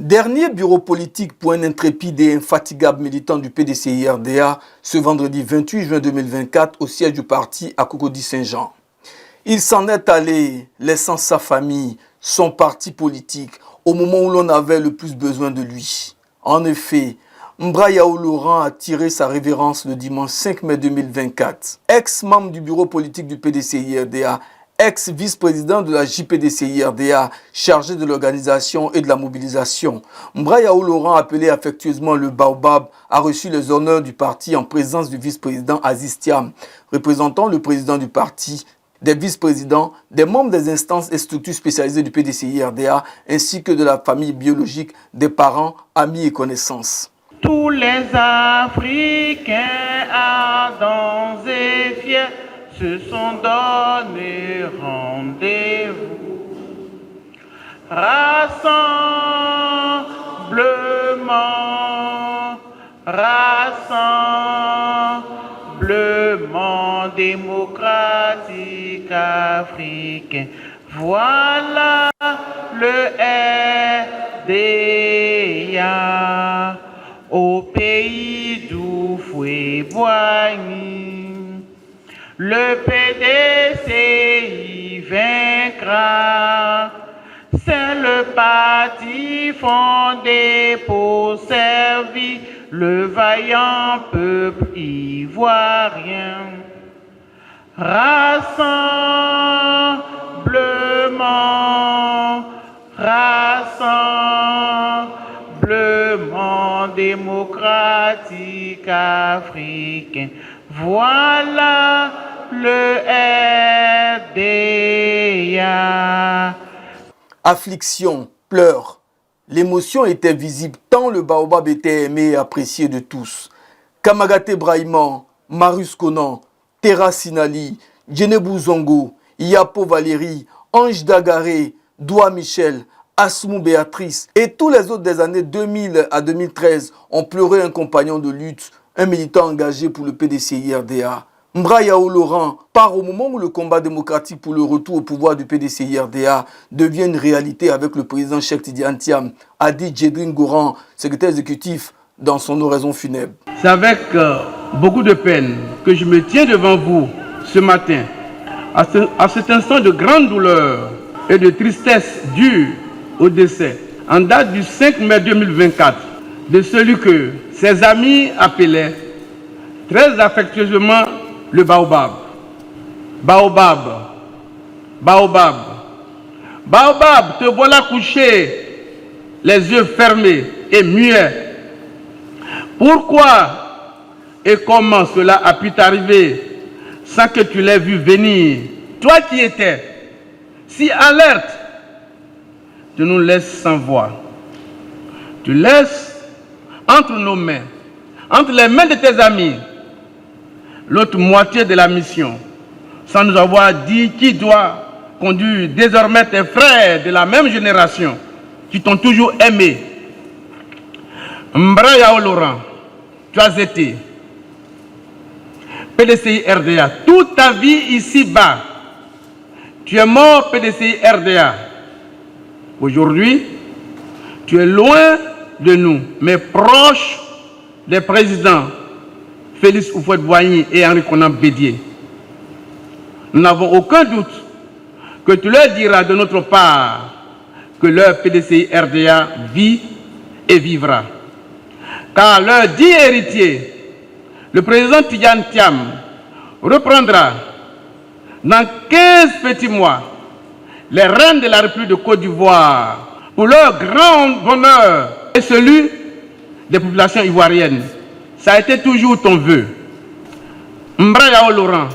Dernier bureau politique pour un intrépide et infatigable militant du PDCI-RDA ce vendredi 28 juin 2024 au siège du parti à Cocody-Saint-Jean. Il s'en est allé, laissant sa famille, son parti politique, au moment où l'on avait le plus besoin de lui. En effet, Mbra Yao Laurent a tiré sa révérence le dimanche 5 mai 2024. Ex-membre du bureau politique du PDCI-RDA, ex-vice-président de la JPDCI-RDA, chargé de l'organisation et de la mobilisation, Mbra Yao Laurent, appelé affectueusement le Baobab, a reçu les honneurs du parti en présence du vice-président Aziz Thiam, représentant le président du parti, des vice-présidents, des membres des instances et structures spécialisées du PDCI-RDA, ainsi que de la famille biologique, des parents, amis et connaissances. Tous les Africains ardents et fiers se sont donné rendez-vous. Rassemblement, rassemblement démocratique africain. Voilà le RDA au pays d'où Foué Boigny. Le PDCI vaincra. C'est le parti fondé pour servir le vaillant peuple ivoirien. Rassemblement, rassemblement démocratique africain. Voilà le RDA. Affliction, pleurs. L'émotion était visible tant le Baobab était aimé et apprécié de tous. Kamagate Brahima, Marius Conan, Terra Sinali, Djenebou Zongo, Yapo Valérie, Ange Dagaré, Doua Michel, Asmou Béatrice et tous les autres des années 2000 à 2013 ont pleuré un compagnon de lutte, un militant engagé pour le PDCI-RDA. Mbra Yao Laurent part au moment où le combat démocratique pour le retour au pouvoir du PDCI-RDA devient une réalité avec le président Cheikh Tidiane Thiam, a dit Djedrine Goran, secrétaire exécutif, dans son oraison funèbre. C'est avec beaucoup de peine que je me tiens devant vous ce matin, à cet instant de grande douleur et de tristesse due au décès, en date du 5 mai 2024, de celui que ses amis appelaient très affectueusement le Baobab. Baobab, Baobab, Baobab, te voilà couché, les yeux fermés et muets. Pourquoi et comment cela a pu t'arriver sans que tu l'aies vu venir? Toi qui étais si alerte, tu nous laisses sans voix. Tu laisses entre nos mains, entre les mains de tes amis, l'autre moitié de la mission, sans nous avoir dit qui doit conduire désormais tes frères de la même génération, qui t'ont toujours aimé. Mbra Yao Laurent, tu as été PDCI-RDA toute ta vie ici-bas. Tu es mort PDCI-RDA. Aujourd'hui, tu es loin de nous, mais proche des présidents Félix Houphouët-Boigny et Henri Konan Bédié. Nous n'avons aucun doute que tu leur diras de notre part que leur PDCI-RDA vit et vivra. Car leur dit héritier, le président Tidiane Thiam, reprendra dans 15 petits mois les rênes de la République de Côte d'Ivoire pour leur grand bonheur et celui des populations ivoiriennes. Ça a été toujours ton vœu. Mbra Yao Laurent,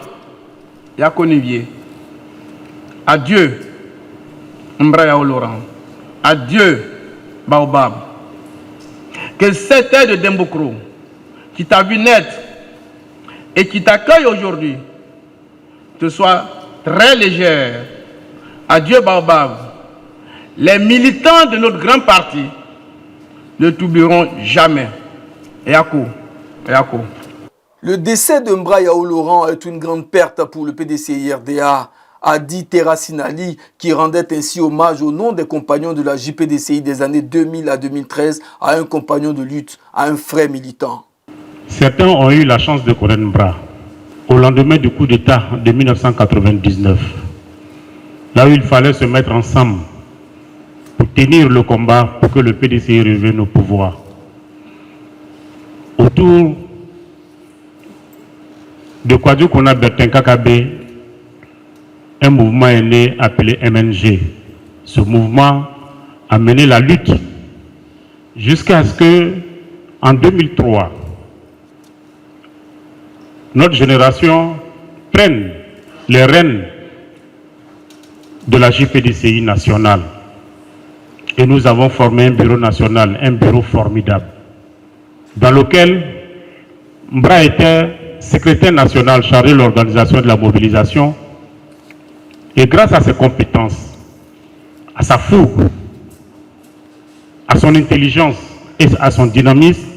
Yakonivier. Adieu, Mbra Yao Laurent. Adieu, Baobab. Que cette aide de Dembokro, qui t'a vu naître et qui t'accueille aujourd'hui, te soit très légère. Adieu, Baobab. Les militants de notre grand parti ne t'oublieront jamais. Yako. Yako. Le décès de Mbra Yao Laurent est une grande perte pour le PDCI-RDA, Adi Terrasinali, qui rendait ainsi hommage au nom des compagnons de la JPDCI des années 2000 à 2013 à un compagnon de lutte, à un frère militant. Certains ont eu la chance de connaître Mbra au lendemain du coup d'État de 1999, là où il fallait se mettre ensemble pour tenir le combat pour que le PDCI revienne au pouvoir. Autour de Kwadjo Kona Bertin Kakabe, un mouvement est né appelé MNG. Ce mouvement a mené la lutte jusqu'à ce que, en 2003, notre génération prenne les rênes de la JPDCI nationale. Et nous avons formé un bureau national, un bureau formidable, dans lequel Mbra était secrétaire national chargé de l'organisation de la mobilisation. Et grâce à ses compétences, à sa fougue, à son intelligence et à son dynamisme,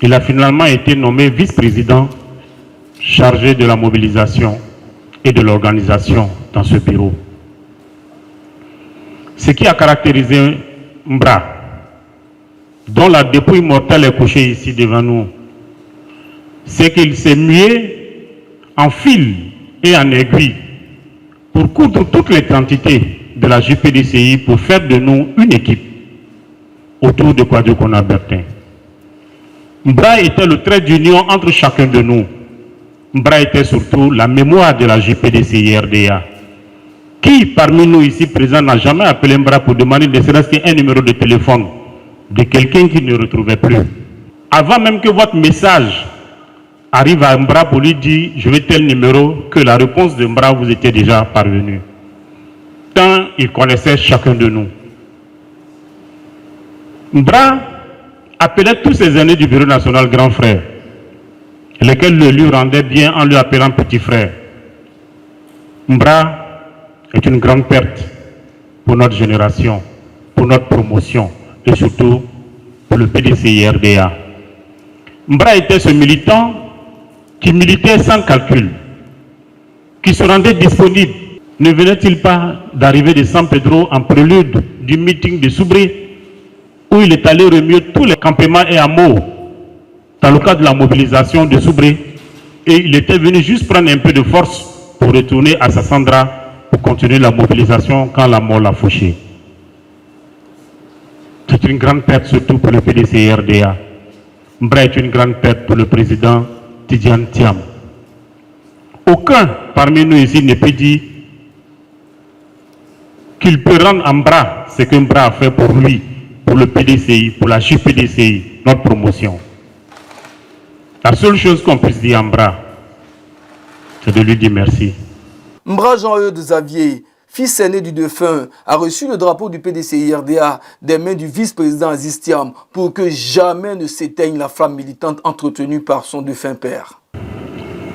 il a finalement été nommé vice-président chargé de la mobilisation et de l'organisation dans ce bureau. Ce qui a caractérisé Mbra, dont la dépouille mortelle est couchée ici devant nous, c'est qu'il s'est mué en fil et en aiguille pour coudre toutes les quantités de la JPDCI pour faire de nous une équipe autour de Kwadjo Kona Bertin. Mbra était le trait d'union entre chacun de nous. Mbra était surtout la mémoire de la JPDCI RDA. Qui parmi nous ici présents n'a jamais appelé Mbra pour demander ne serait-ce qu'un numéro de téléphone de quelqu'un qui ne retrouvait plus? Avant même que votre message arrive à Mbra pour lui dire je veux tel numéro, que la réponse de Mbra vous était déjà parvenue. Tant il connaissait chacun de nous. Mbra appelait tous ses aînés du bureau national grand frère, lesquels le lui rendaient bien en lui appelant petit frère. Mbra est une grande perte pour notre génération, pour notre promotion et surtout pour le PDCI RDA. Mbra était ce militant qui militait sans calcul, qui se rendait disponible. Ne venait-il pas d'arriver de San Pedro en prélude du meeting de Soubré, où il est allé remuer tous les campements et hameaux dans le cadre de la mobilisation de Soubré, et il était venu juste prendre un peu de force pour retourner à Sassandra pour continuer la mobilisation quand la mort l'a fauché. C'est une grande perte surtout pour le PDCI RDA. Mbra est une grande perte pour le président Tidjane Thiam. Aucun parmi nous ici ne peut dire qu'il peut rendre à Mbra ce que Mbra a fait pour lui, pour le PDCI, pour la JPDCI, notre promotion. La seule chose qu'on puisse dire à Mbra, c'est de lui dire merci. Mbra Jean-Eudes Xavier, fils aîné du défunt, a reçu le drapeau du PDCI RDA des mains du vice-président Aziz Thiam pour que jamais ne s'éteigne la flamme militante entretenue par son défunt père.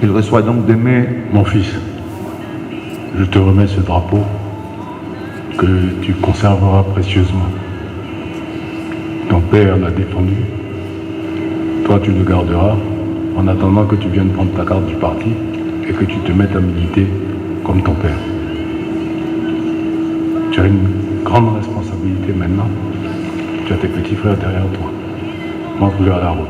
Il reçoit donc des mains. Mon fils, je te remets ce drapeau que tu conserveras précieusement. Ton père l'a défendu, toi tu le garderas en attendant que tu viennes prendre ta carte du parti et que tu te mettes à militer comme ton père. Tu as une grande responsabilité maintenant. Tu as tes petits frères derrière toi. Montre-le à la route.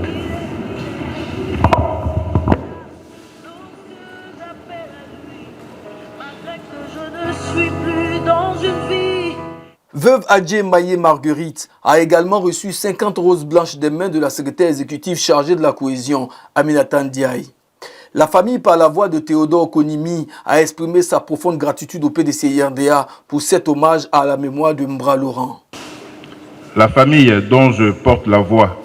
Veuve Adjé Maillé Marguerite a également reçu 50 roses blanches des mains de la secrétaire exécutive chargée de la cohésion, Aminata Ndiaye. La famille, par la voix de Théodore Konimi, a exprimé sa profonde gratitude au PDCI RDA pour cet hommage à la mémoire de Mbra Laurent. La famille dont je porte la voix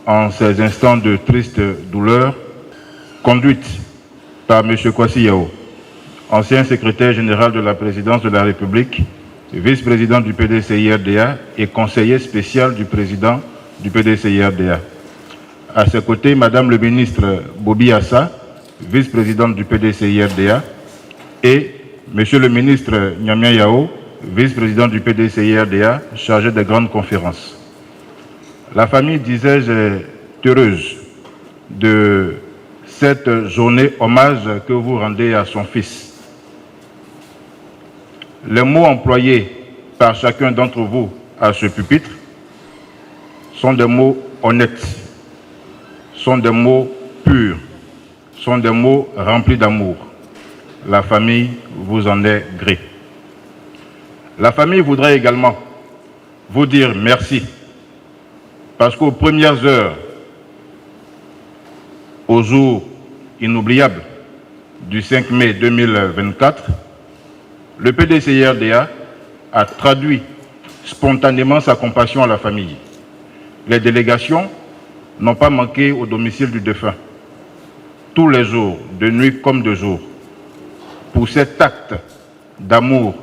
en ces instants de triste douleur, conduite par M. Kwasi Yao, ancien secrétaire général de la présidence de la République, vice-président du PDCI RDA et conseiller spécial du président du PDCI RDA. À ses côtés, Madame le ministre Bobi Assa, vice-présidente du PDCI RDA, et Monsieur le ministre Nyamia Yao, vice-président du PDCI RDA, chargé des grandes conférences. La famille, disais-je, est heureuse de cette journée hommage que vous rendez à son fils. les mots employés par chacun d'entre vous à ce pupitre sont des mots honnêtes, sont des mots purs, sont des mots remplis d'amour. La famille vous en est gré. La famille voudrait également vous dire merci, parce qu'aux premières heures, au jour inoubliable du 5 mai 2024, le PDCI-RDA a traduit spontanément sa compassion à la famille. Les délégations n'ont pas manqué au domicile du défunt, tous les jours, de nuit comme de jour. Pour cet acte d'amour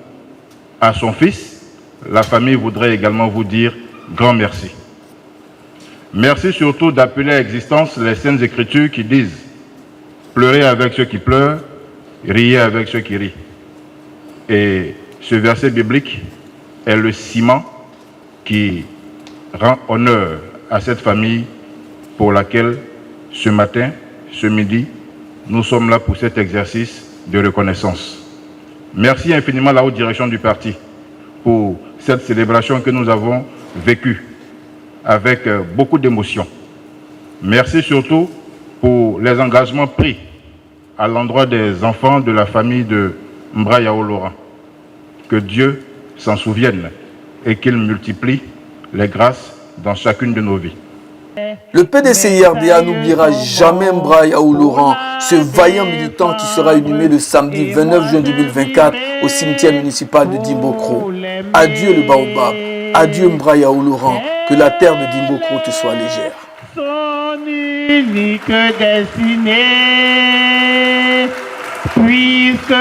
à son fils, la famille voudrait également vous dire grand merci. Merci surtout d'appeler à existence les Saintes Écritures qui disent « Pleurez avec ceux qui pleurent, riez avec ceux qui rient ». Et ce verset biblique est le ciment qui rend honneur à cette famille pour laquelle ce matin, ce midi, nous sommes là pour cet exercice de reconnaissance. Merci infiniment à la haute direction du parti pour cette célébration que nous avons vécue avec beaucoup d'émotion. Merci surtout pour les engagements pris à l'endroit des enfants de la famille de Mbra Yao Laurent. Que Dieu s'en souvienne et qu'il multiplie les grâces dans chacune de nos vies. Le PDCI-RDA n'oubliera jamais Mbra Yao Laurent, ce vaillant militant qui sera inhumé le samedi 29 juin 2024 au cimetière municipal de Dimbokro. Adieu le baobab, adieu Mbra Yao Laurent, que la terre de Dimbokro te soit légère. Son unique destinée, puisque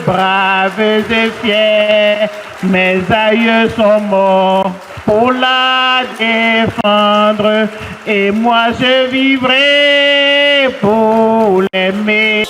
braves et fiers, mes aïeux sont morts pour la défendre, et moi je vivrai pour l'aimer.